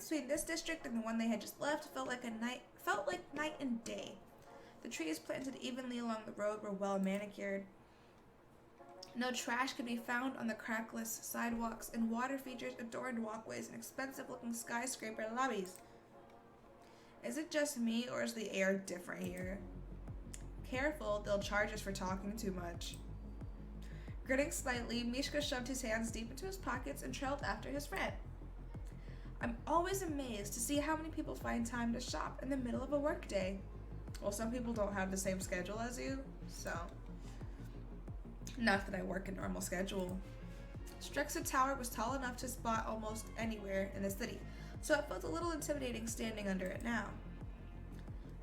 Between this district and the one they had just left felt like night and day. The trees planted evenly along the road were well manicured. No trash could be found on the crackless sidewalks, and water features adorned walkways and expensive-looking skyscraper lobbies. Is it just me, or is the air different here? Careful, they'll charge us for talking too much. Grinning slightly, Mishka shoved his hands deep into his pockets and trailed after his friend. I'm always amazed to see how many people find time to shop in the middle of a workday. Well, some people don't have the same schedule as you, so... Not that I work a normal schedule. Strexa Tower was tall enough to spot almost anywhere in the city, so it felt a little intimidating standing under it now.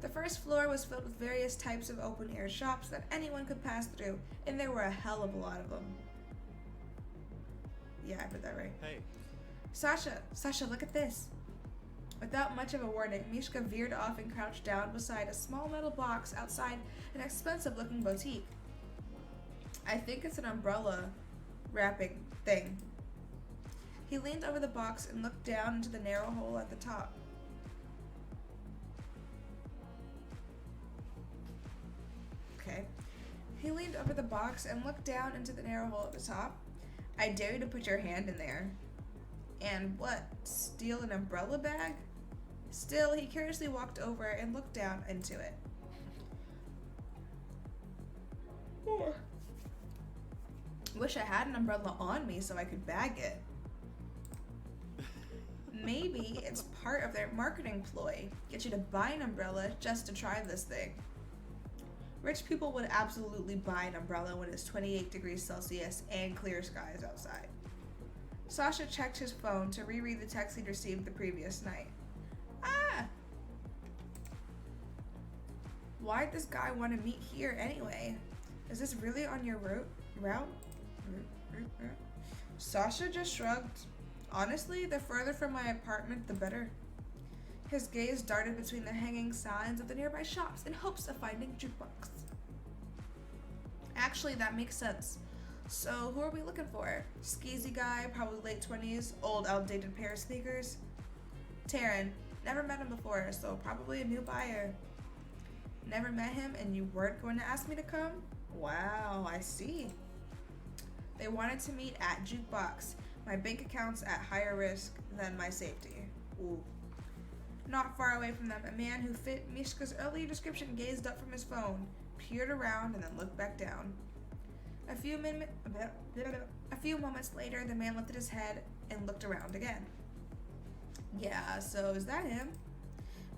The first floor was filled with various types of open-air shops that anyone could pass through, and there were a hell of a lot of them. Yeah, I put that right. Hey. Sasha, look at this. Without much of a warning, Mishka veered off and crouched down beside a small metal box outside an expensive-looking boutique. I think it's an umbrella wrapping thing. He leaned over the box and looked down into the narrow hole at the top. Okay. He leaned over the box and looked down into the narrow hole at the top. I dare you to put your hand in there. And what? Steal an umbrella bag? Still, he curiously walked over and looked down into it. Wish I had an umbrella on me so I could bag it. Maybe it's part of their marketing ploy. Get you to buy an umbrella just to try this thing. Rich people would absolutely buy an umbrella when it's 28 degrees Celsius and clear skies outside. Sasha checked his phone to reread the text he'd received the previous night. Ah! Why'd this guy want to meet here anyway? Is this really on your route? Sasha just shrugged. Honestly, the further from my apartment, the better. His gaze darted between the hanging signs of the nearby shops in hopes of finding jukebox. Actually, that makes sense. So, who are we looking for? Skeezy guy, probably late 20s, old outdated pair of sneakers? Taryn, never met him before, so probably a new buyer. Never met him and you weren't going to ask me to come? Wow, I see. They wanted to meet at Jukebox. My bank account's at higher risk than my safety. Ooh. Not far away from them, a man who fit Mishka's earlier description gazed up from his phone, peered around, and then looked back down. A few moments later, the man lifted his head and looked around again. Yeah, so is that him?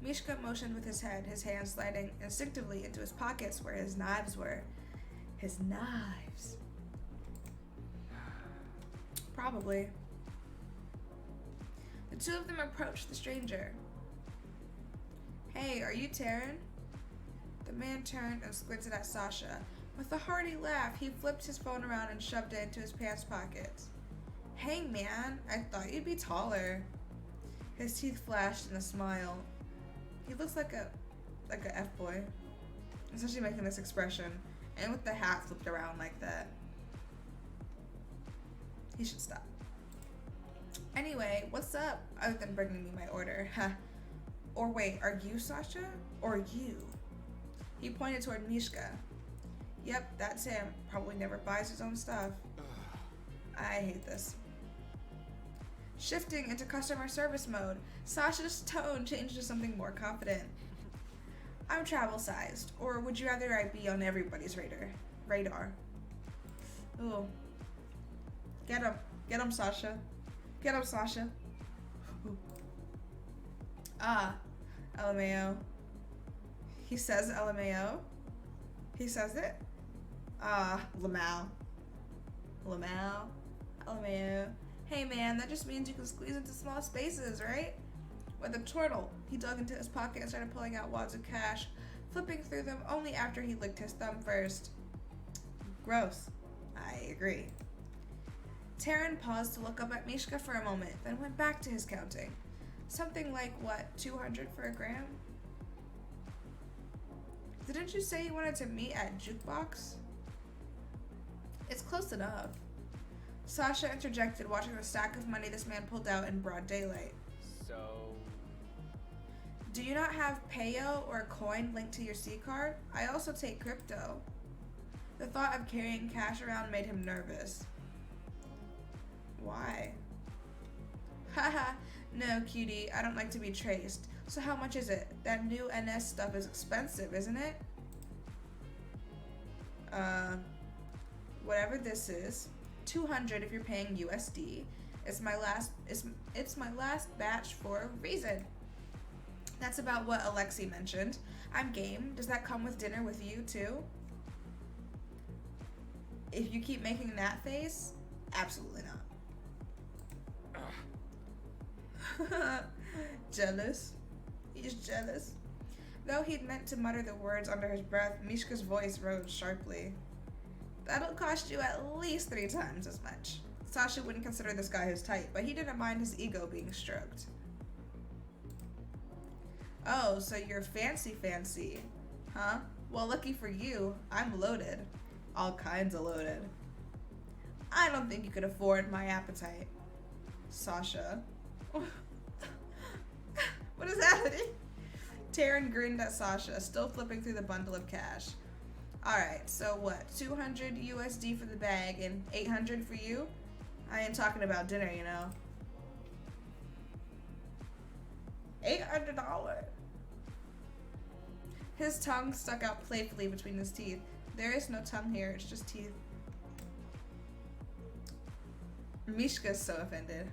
Mishka motioned with his head, his hands sliding instinctively into his pockets where his knives were. His knives. Probably. The two of them approached the stranger. Hey, are you Taryn? The man turned and squinted at Sasha. With a hearty laugh, he flipped his phone around and shoved it into his pants pockets. Hey man, I thought you'd be taller. His teeth flashed in a smile. He looks like a F-boy. Especially making this expression. And with the hat flipped around like that. He should stop. Anyway, what's up? Other than bringing me my order. Huh. Or wait, are you Sasha? Or you? He pointed toward Mishka. Yep, that's him. Probably never buys his own stuff. I hate this. Shifting into customer service mode, Sasha's tone changed to something more confident. I'm travel-sized, or would you rather I be on everybody's radar? Ooh. Get him, Sasha. Get him, Sasha. Ooh. Ah, LMAO. He says LMAO. He says it. Ah, LMAO. LMAO. Hey man, that just means you can squeeze into small spaces, right? With a turtle, he dug into his pocket and started pulling out wads of cash, flipping through them only after he licked his thumb first. Gross. I agree. Taryn paused to look up at Mishka for a moment, then went back to his counting. Something like, what, 200 for a gram? Didn't you say you wanted to meet at Jukebox? It's close enough. Sasha interjected, watching the stack of money this man pulled out in broad daylight. So... Do you not have payo or a coin linked to your C card? I also take crypto. The thought of carrying cash around made him nervous. Why? Haha, no, cutie, I don't like to be traced. So how much is it? That new NS stuff is expensive, isn't it? Whatever this is. 200 if you're paying USD. It's my last batch for a reason. That's about what Alexi mentioned. I'm game. Does that come with dinner with you too? If you keep making that face, absolutely not. Jealous. He's jealous. Though he'd meant to mutter the words under his breath, Mishka's voice rose sharply. That'll cost you at least 3 times as much. Sasha wouldn't consider this guy his type, but he didn't mind his ego being stroked. Oh, so you're fancy, huh? Well, lucky for you, I'm loaded. All kinds of loaded. I don't think you could afford my appetite. Sasha. What is happening? Taryn grinned at Sasha, still flipping through the bundle of cash. Alright, so what? 200 USD for the bag and 800 for you? I ain't talking about dinner, you know. $800. His tongue stuck out playfully between his teeth. There is no tongue here, it's just teeth. Mishka's so offended.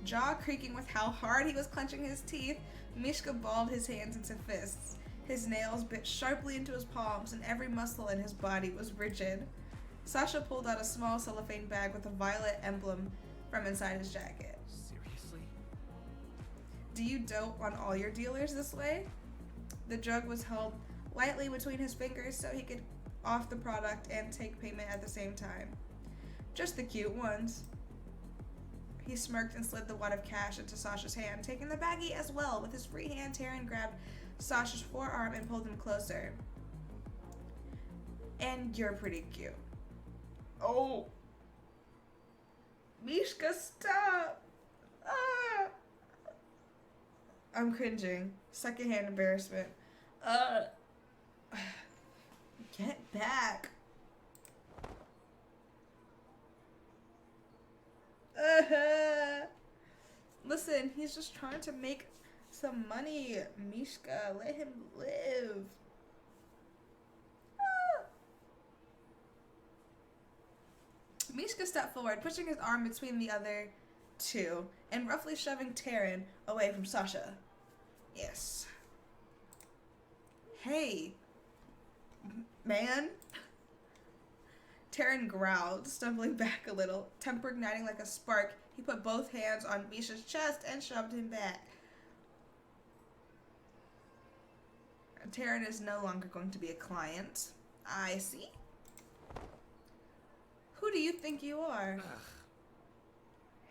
Jaw creaking with how hard he was clenching his teeth, Mishka balled his hands into fists. His nails bit sharply into his palms, and every muscle in his body was rigid. Sasha pulled out a small cellophane bag with a violet emblem from inside his jacket. Seriously? Do you dote on all your dealers this way? The drug was held lightly between his fingers so he could off the product and take payment at the same time. Just the cute ones. He smirked and slid the wad of cash into Sasha's hand, taking the baggie as well. With his free hand, Taryn grabbed Sasha's forearm and pulled him closer. And you're pretty cute. Oh. Mishka, stop. Ah. I'm cringing. Secondhand embarrassment. Get back. Listen, he's just trying to make some money. Mishka, let him live. Mishka stepped forward, pushing his arm between the other two and roughly shoving Taryn away from Sasha. Yes. Hey, man. Taryn growled, stumbling back a little. Temper igniting like a spark, he put both hands on Misha's chest and shoved him back. Taryn is no longer going to be a client. I see. Who do you think you are? Ugh.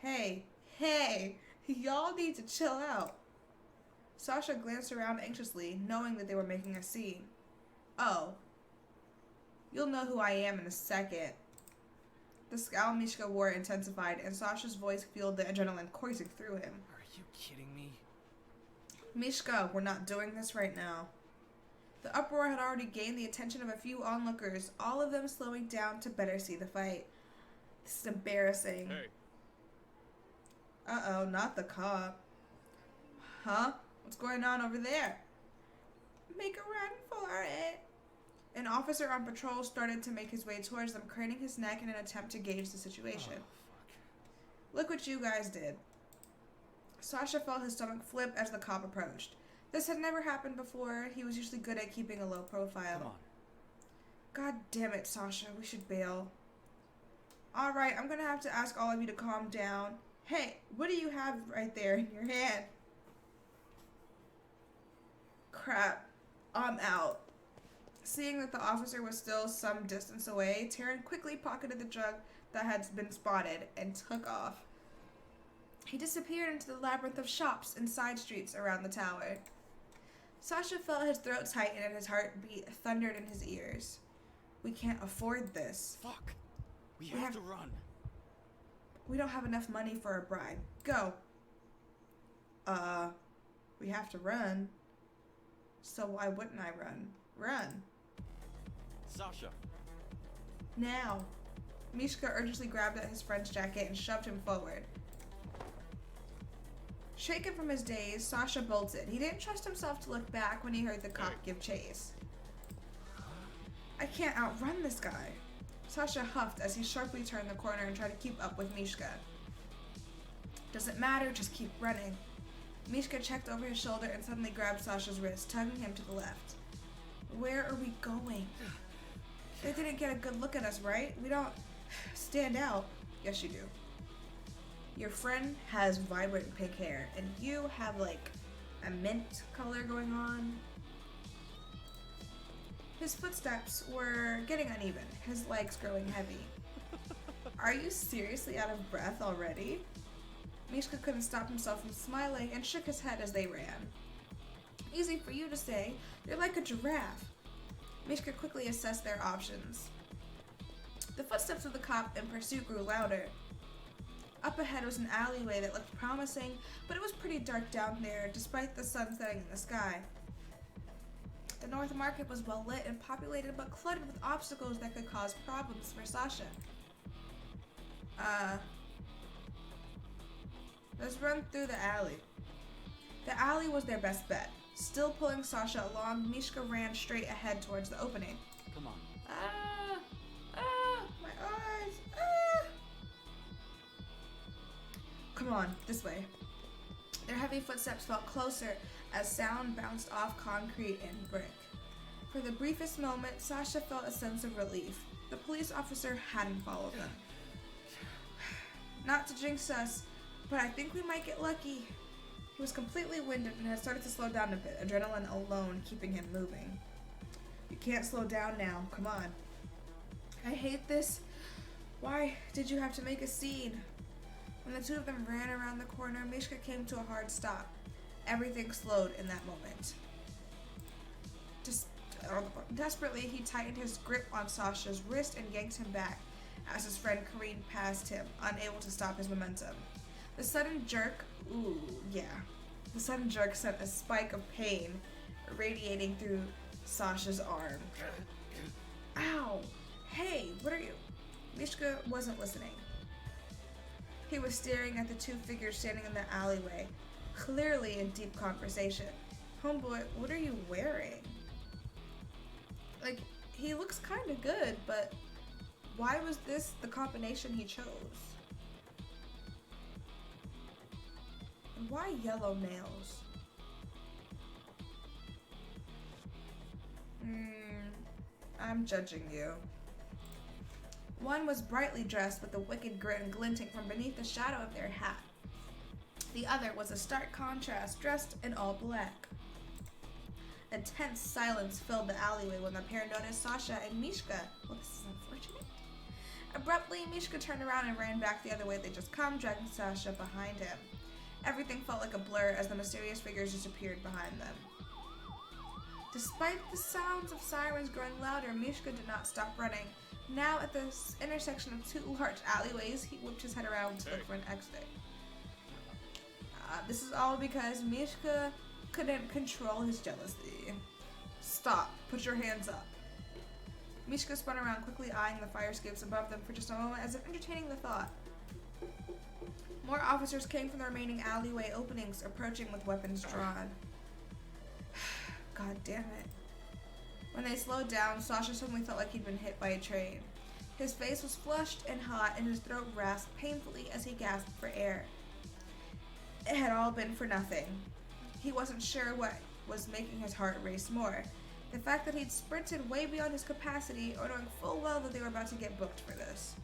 Hey, y'all need to chill out. Sasha glanced around anxiously, knowing that they were making a scene. Oh. You'll know who I am in a second. The scowl Mishka wore intensified, and Sasha's voice fueled the adrenaline coursing through him. Are you kidding me? Mishka, we're not doing this right now. The uproar had already gained the attention of a few onlookers, all of them slowing down to better see the fight. This is embarrassing. Hey. Uh-oh, not the cop. Huh? What's going on over there? Make a run for it. An officer on patrol started to make his way towards them, craning his neck in an attempt to gauge the situation. Oh, fuck. Look what you guys did. Sasha felt his stomach flip as the cop approached. This had never happened before. He was usually good at keeping a low profile. Come on. God damn it, Sasha. We should bail. Alright, I'm gonna have to ask all of you to calm down. Hey, what do you have right there in your hand? Crap. I'm out. Seeing that the officer was still some distance away, Taryn quickly pocketed the drug that had been spotted and took off. He disappeared into the labyrinth of shops and side streets around the tower. Sasha felt his throat tighten and his heartbeat thundered in his ears. We can't afford this. Fuck. We have to run. We don't have enough money for a bribe. Go. We have to run. So why wouldn't I run? Run. Sasha. Now. Mishka urgently grabbed at his friend's jacket and shoved him forward. Shaken from his daze, Sasha bolted. He didn't trust himself to look back when he heard the cop give chase. I can't outrun this guy. Sasha huffed as he sharply turned the corner and tried to keep up with Mishka. Doesn't matter, just keep running. Mishka checked over his shoulder and suddenly grabbed Sasha's wrist, tugging him to the left. Where are we going? They didn't get a good look at us, right? We don't stand out. Yes, you do. Your friend has vibrant pink hair, and you have like a mint color going on. His footsteps were getting uneven, his legs growing heavy. Are you seriously out of breath already? Mishka couldn't stop himself from smiling and shook his head as they ran. Easy for you to say. You're like a giraffe. Mishka quickly assessed their options. The footsteps of the cop in pursuit grew louder. Up ahead was an alleyway that looked promising, but it was pretty dark down there, despite the sun setting in the sky. The North Market was well lit and populated, but cluttered with obstacles that could cause problems for Sasha. Let's run through the alley. The alley was their best bet. Still pulling Sasha along, Mishka ran straight ahead towards the opening. Come on. My eyes. Come on, this way. Their heavy footsteps felt closer as sound bounced off concrete and brick. For the briefest moment, Sasha felt a sense of relief. The police officer hadn't followed them. Not to jinx us, but I think we might get lucky. He was completely winded and had started to slow down a bit, adrenaline alone keeping him moving. You can't slow down now, come on. I hate this. Why did you have to make a scene? When the two of them ran around the corner, Mishka came to a hard stop. Everything slowed in that moment. Desperately, he tightened his grip on Sasha's wrist and yanked him back as his friend careened past him, unable to stop his momentum. The sudden jerk sent a spike of pain radiating through Sasha's arm. Ow! Hey, what are you? Mishka wasn't listening. He was staring at the two figures standing in the alleyway, clearly in deep conversation. Homeboy, what are you wearing? Like, he looks kind of good, but why was this the combination he chose? And why yellow nails? I'm judging you. One was brightly dressed with a wicked grin glinting from beneath the shadow of their hat. The other was a stark contrast, dressed in all black. A tense silence filled the alleyway when the pair noticed Sasha and Mishka. Well, this is unfortunate. Abruptly, Mishka turned around and ran back the other way they'd just come, dragging Sasha behind him. Everything felt like a blur as the mysterious figures disappeared behind them. Despite the sounds of sirens growing louder, Mishka did not stop running. Now, at the intersection of two large alleyways, he whipped his head around to look for an exit. This is all because Mishka couldn't control his jealousy. Stop. Put your hands up. Mishka spun around, quickly eyeing the fire escapes above them for just a moment as if entertaining the thought. More officers came from the remaining alleyway openings, approaching with weapons drawn. God damn it. When they slowed down, Sasha suddenly felt like he'd been hit by a train. His face was flushed and hot, and his throat rasped painfully as he gasped for air. It had all been for nothing. He wasn't sure what was making his heart race more. The fact that he'd sprinted way beyond his capacity, or knowing full well that they were about to get booked for this.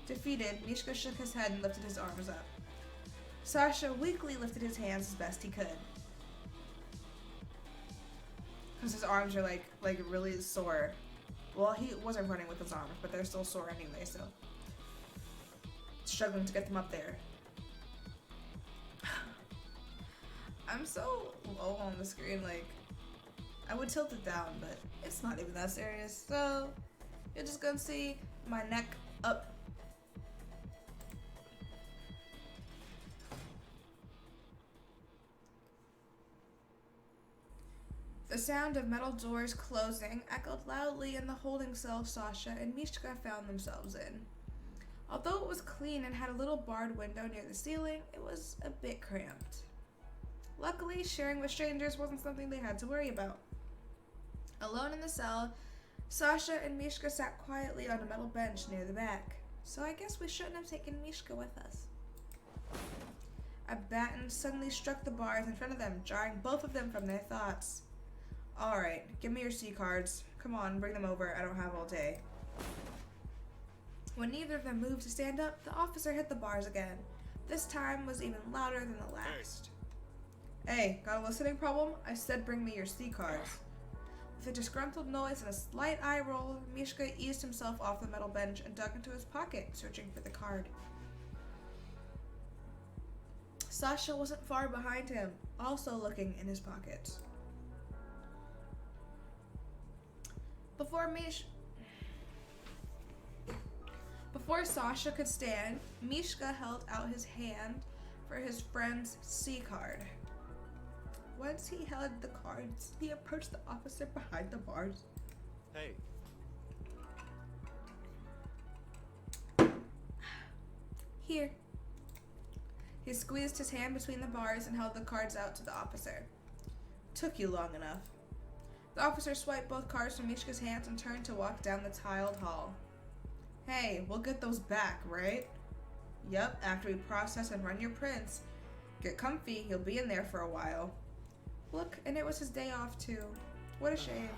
Defeated, Mishka shook his head and lifted his arms up. Sasha weakly lifted his hands as best he could. Because his arms are like really sore. Well, he wasn't running with his arms, but they're still sore anyway, so. Struggling to get them up there. I'm so low on the screen, like, I would tilt it down, but it's not even that serious. So, you're just gonna see my neck up. The sound of metal doors closing echoed loudly in the holding cell Sasha and Mishka found themselves in. Although it was clean and had a little barred window near the ceiling, it was a bit cramped. Luckily, sharing with strangers wasn't something they had to worry about. Alone in the cell, Sasha and Mishka sat quietly on a metal bench near the back. So I guess we shouldn't have taken Mishka with us. A baton suddenly struck the bars in front of them, jarring both of them from their thoughts. Alright, give me your C cards. Come on, bring them over. I don't have all day. When neither of them moved to stand up, the officer hit the bars again. This time was even louder than the last. Hey, got a listening problem? I said bring me your C cards. With a disgruntled noise and a slight eye roll, Mishka eased himself off the metal bench and dug into his pocket, searching for the card. Sasha wasn't far behind him, also looking in his pockets. Before Sasha could stand, Mishka held out his hand for his friend's C card. Once he held the cards, he approached the officer behind the bars. Hey. Here. He squeezed his hand between the bars and held the cards out to the officer. Took you long enough. The officer swiped both cards from Mishka's hands and turned to walk down the tiled hall. Hey, we'll get those back, right? Yup, after we process and run your prints. Get comfy, you'll be in there for a while. Look, and it was his day off too. What a shame.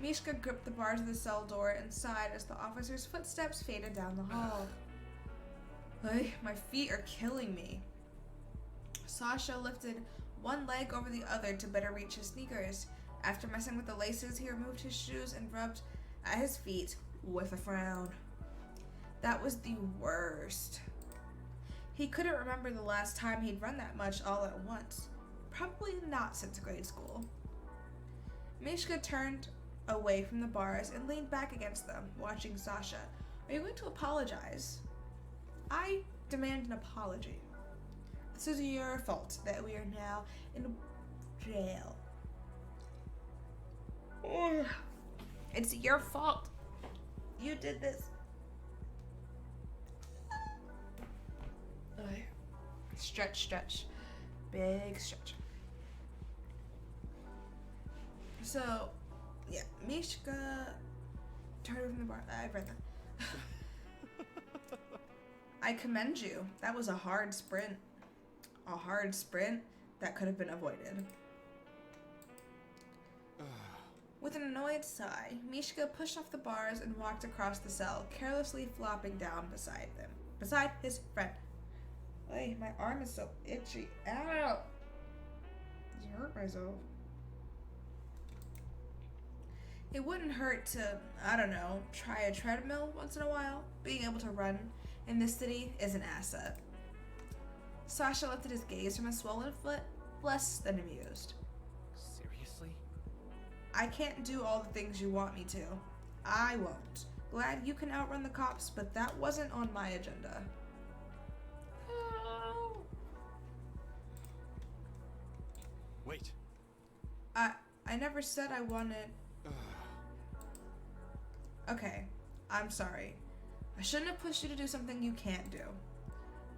Mishka gripped the bars of the cell door and sighed as the officer's footsteps faded down the hall. Ay, my feet are killing me. Sasha lifted one leg over the other to better reach his sneakers. After messing with the laces, he removed his shoes and rubbed at his feet with a frown. That was the worst. He couldn't remember the last time he'd run that much all at once. Probably not since grade school. Mishka turned away from the bars and leaned back against them, watching Sasha. Are you going to apologize? I demand an apology. This is your fault that we are now in jail. It's your fault. You did this. Stretch, stretch. Big stretch. So, yeah, Mishka turned away from the bar. I've read that. I commend you. That was a hard sprint. A hard sprint that could have been avoided. With an annoyed sigh, Mishka pushed off the bars and walked across the cell, carelessly flopping down beside his friend. Ay, my arm is so itchy. Ow! I hurt myself. It wouldn't hurt to, I don't know, try a treadmill once in a while. Being able to run in this city is an asset. Sasha lifted his gaze from his swollen foot, less than amused. Seriously? I can't do all the things you want me to. I won't. Glad you can outrun the cops, but that wasn't on my agenda. Wait. I never said I wanted... Okay, I'm sorry. I shouldn't have pushed you to do something you can't do.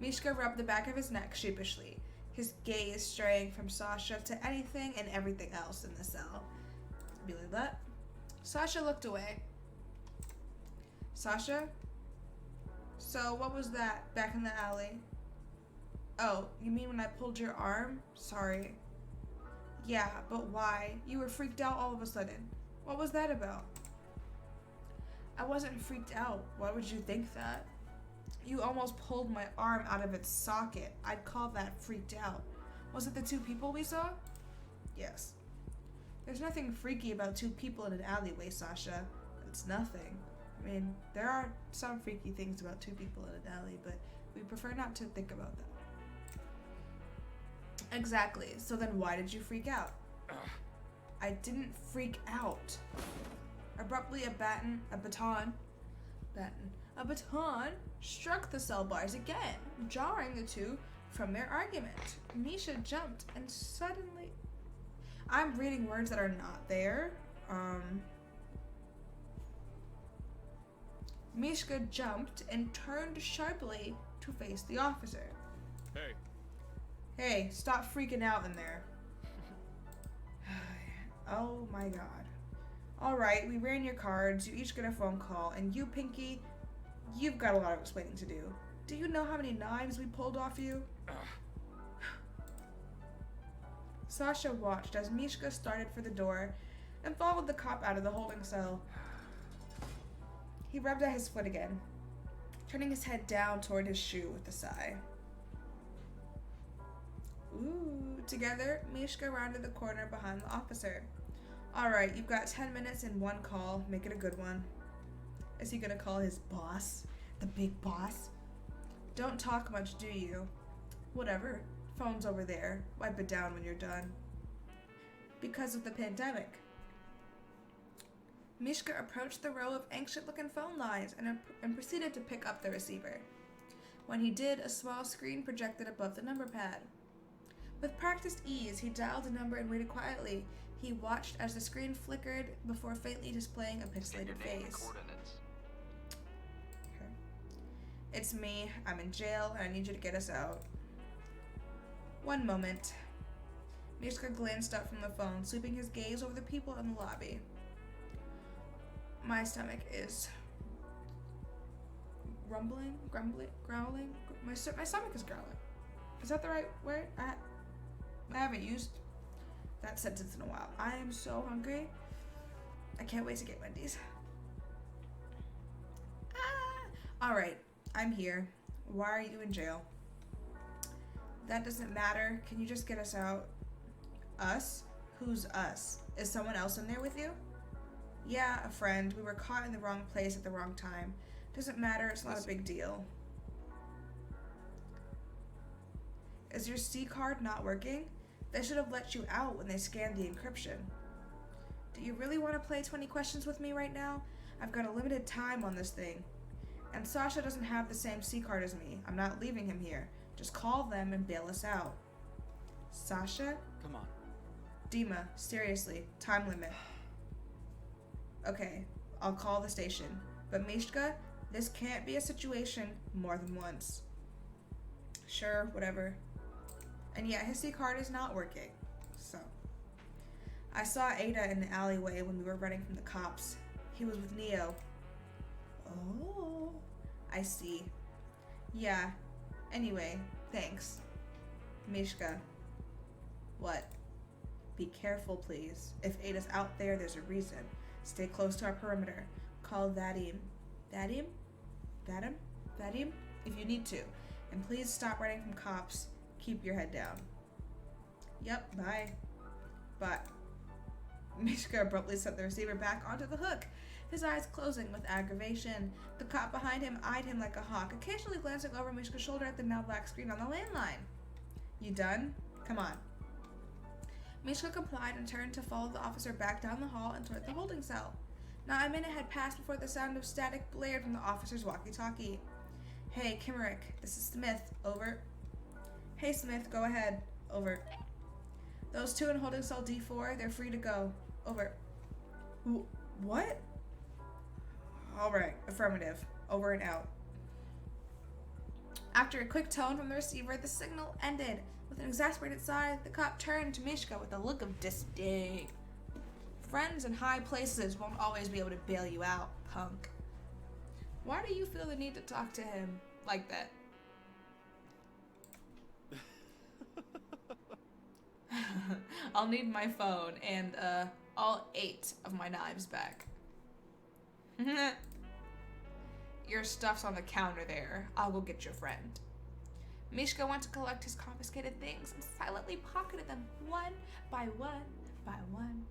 Mishka rubbed the back of his neck sheepishly, his gaze straying from Sasha to anything and everything else in the cell. Be like that. Sasha looked away. Sasha? So what was that back in the alley? Oh, you mean when I pulled your arm? Sorry. Yeah, but why? You were freaked out all of a sudden. What was that about? I wasn't freaked out. Why would you think that? You almost pulled my arm out of its socket. I'd call that freaked out. Was it the two people we saw? Yes. There's nothing freaky about two people in an alleyway, Sasha. It's nothing. I mean, there are some freaky things about two people in an alley, but we prefer not to think about them. Exactly. So then why did you freak out? I didn't freak out. Abruptly, a baton struck the cell bars again, jarring the two from their argument. Misha jumped and suddenly... I'm reading words that are not there. Mishka jumped and turned sharply to face the officer. Hey. Hey, stop freaking out in there. Oh my god. Alright, we ran your cards, you each get a phone call, and you, Pinky, you've got a lot of explaining to do. Do you know how many knives we pulled off you? Sasha watched as Mishka started for the door and followed the cop out of the holding cell. He rubbed at his foot again, turning his head down toward his shoe with a sigh. Ooh. Together, Mishka rounded the corner behind the officer. Alright, you've got 10 minutes and one call. Make it a good one. Is he gonna call his boss? The big boss? Don't talk much, do you? Whatever. Phone's over there. Wipe it down when you're done. Because of the pandemic. Mishka approached the row of anxious-looking phone lines and proceeded to pick up the receiver. When he did, a small screen projected above the number pad. With practiced ease, he dialed the number and waited quietly. He watched as the screen flickered before faintly displaying a pixelated face. Okay. It's me. I'm in jail, and I need you to get us out. One moment. Mishka glanced up from the phone, sweeping his gaze over the people in the lobby. My stomach is growling. My stomach is growling. Is that the right word? I haven't used that sentence in a while. I am so hungry. I can't wait to get Wendy's. Alright, I'm here. Why are you in jail? That doesn't matter. Can you just get us out? Us? Who's us? Is someone else in there with you? Yeah, a friend. We were caught in the wrong place at the wrong time. Doesn't matter. It's not a big deal. Is your C card not working? They should have let you out when they scanned the encryption. Do you really want to play 20 questions with me right now? I've got a limited time on this thing. And Sasha doesn't have the same C card as me. I'm not leaving him here. Just call them and bail us out. Sasha? Come on. Dima, seriously, time limit. Okay, I'll call the station. But Mishka, this can't be a situation more than once. Sure, whatever. And yeah, his C card is not working. So. I saw Ada in the alleyway when we were running from the cops. He was with Neo. Oh, I see. Yeah. Anyway, thanks. Mishka. What? Be careful, please. If Ada's out there, there's a reason. Stay close to our perimeter. Call Vadim. Vadim? If you need to. And please stop running from cops. Keep your head down. Yep, bye. But Mishka abruptly set the receiver back onto the hook, his eyes closing with aggravation. The cop behind him eyed him like a hawk, occasionally glancing over Mishka's shoulder at the now black screen on the landline. You done? Come on. Mishka complied and turned to follow the officer back down the hall and toward the holding cell. Not a minute had passed before the sound of static blared from the officer's walkie-talkie. Hey, Kimmerick, this is Smith. Over. Hey, Smith, go ahead. Over. Those two in holding cell D4, they're free to go. Over. What? Alright, affirmative. Over and out. After a quick tone from the receiver, the signal ended. With an exasperated sigh, the cop turned to Mishka with a look of disdain. Friends in high places won't always be able to bail you out, punk. Why do you feel the need to talk to him like that? I'll need my phone and all 8 of my knives back. Your stuff's on the counter there. I'll go get your friend. Mishka went to collect his confiscated things and silently pocketed them one by one by one.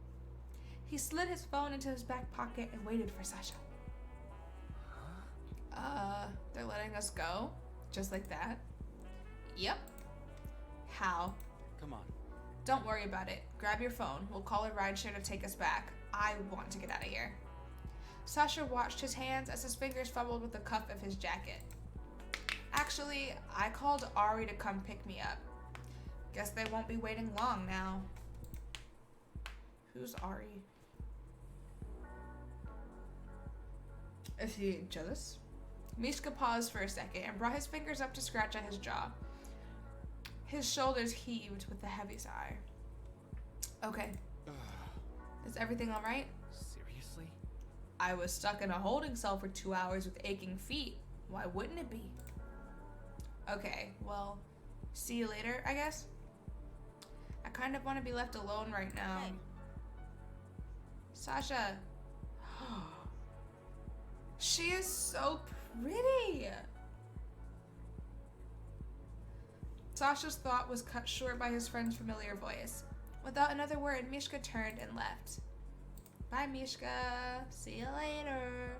He slid his phone into his back pocket and waited for Sasha. They're letting us go? Just like that? Yep. How? Come on. Don't worry about it. Grab your phone. We'll call a rideshare to take us back. I want to get out of here. Sasha watched his hands as his fingers fumbled with the cuff of his jacket. Actually, I called Ari to come pick me up. Guess they won't be waiting long now. Who's Ari? Is he jealous? Mishka paused for a second and brought his fingers up to scratch at his jaw. His shoulders heaved with a heavy sigh. Okay. Is everything alright? Seriously? I was stuck in a holding cell for 2 hours with aching feet. Why wouldn't it be? Okay, well, see you later, I guess? I kind of want to be left alone right now. Hey. Sasha. She is so pretty. Sasha's thought was cut short by his friend's familiar voice. Without another word, Mishka turned and left. Bye, Mishka. See you later.